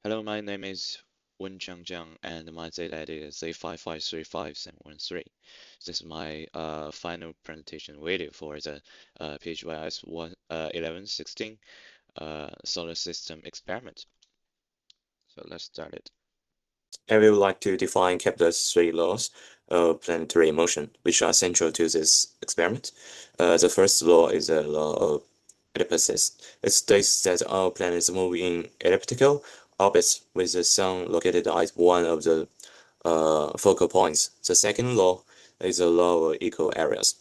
Hello, my name is Wenchang Zhang, and my data ID is z5535713. This is my final presentation video for the PHYS 1116 solar system experiment. So let's start it. And we would like to define Kepler's three laws of planetary motion, which are central to this experiment. The first law is the law of ellipsis. It states that all planets move in elliptical orbits with the Sun located at one of the focal points. The second law is the law of equal areas.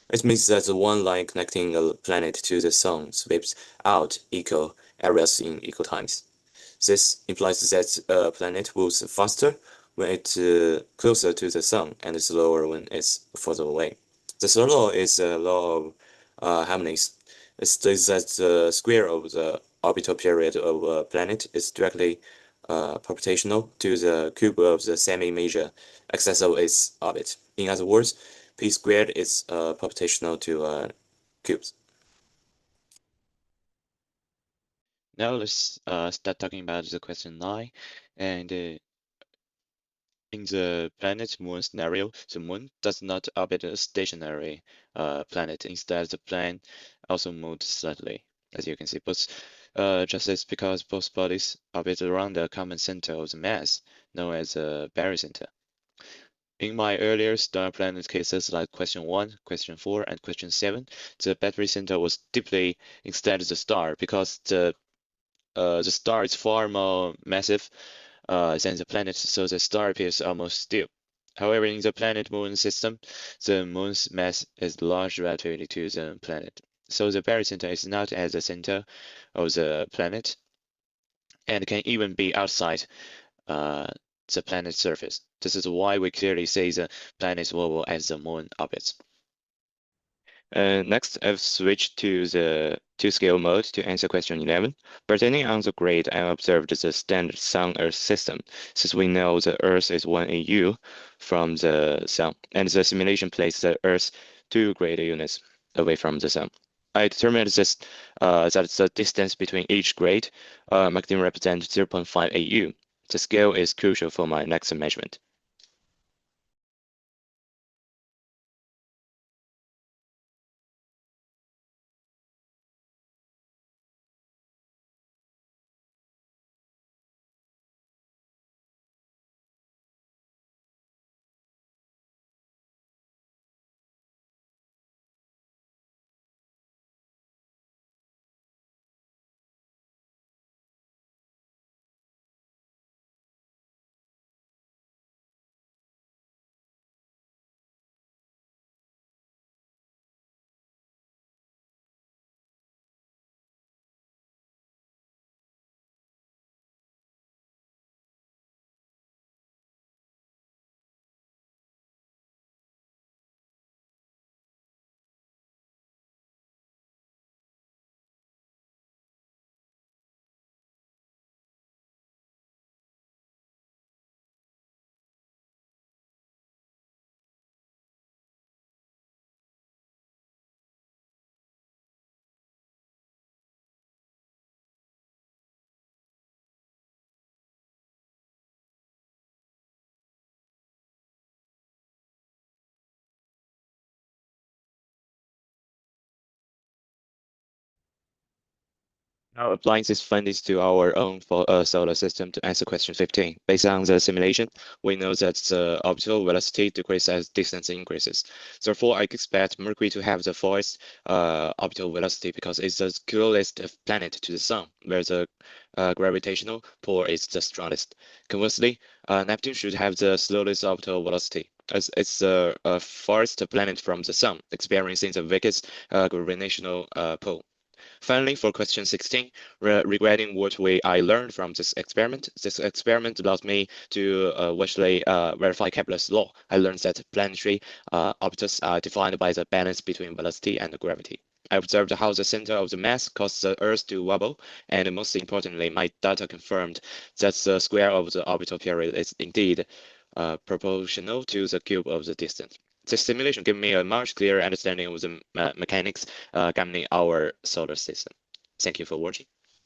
It means that the one line connecting a planet to the Sun sweeps out equal areas in equal times. This implies that a planet moves faster when it's closer to the Sun and slower when it's further away. The third law is the law of harmonics. It states that the square of the orbital period of a planet is directly proportional to the cube of the semi-major axis of its orbit. In other words, p squared is proportional to cubes. Now let's start talking about the question 9. And in the planet-moon scenario, the moon does not orbit a stationary planet. Instead, the plane also moves slightly, as you can see. But just as because both bodies orbit around the common center of the mass, known as the barycenter. In my earlier star planet cases like question 1, question 4, and question 7, the barycenter was deeply inside the star because the star is far more massive than the planet, so the star appears almost still. However, in the planet-moon system, the moon's mass is large relatively to the planet, so the barycenter is not at the center of the planet and can even be outside the planet's surface. This is why we clearly say the planet wobble as the moon orbits. Next, I've switched to the two-scale mode to answer question 11. Pertaining on the grid, I observed the standard Sun-Earth system, since we know the Earth is 1 AU from the Sun, and the simulation placed the Earth 2 grid units away from the Sun. I determined this that the distance between each grid maximum represents 0.5 AU. The scale is crucial for my next measurement. Now applying these findings to our own solar system to answer question 15. Based on the simulation, we know that the orbital velocity decreases as distance increases. Therefore, I expect Mercury to have the fastest orbital velocity because it's the closest planet to the Sun, where the gravitational pull is the strongest. Conversely, Neptune should have the slowest orbital velocity, as it's the farthest planet from the Sun, experiencing the weakest gravitational pull. Finally, for question 16, regarding what I learned from this experiment allows me to virtually verify Kepler's law. I learned that planetary orbitals are defined by the balance between velocity and gravity. I observed how the center of the mass causes the Earth to wobble, and most importantly, my data confirmed that the square of the orbital period is indeed proportional to the cube of the distance. This simulation gave me a much clearer understanding of the mechanics governing our solar system. Thank you for watching.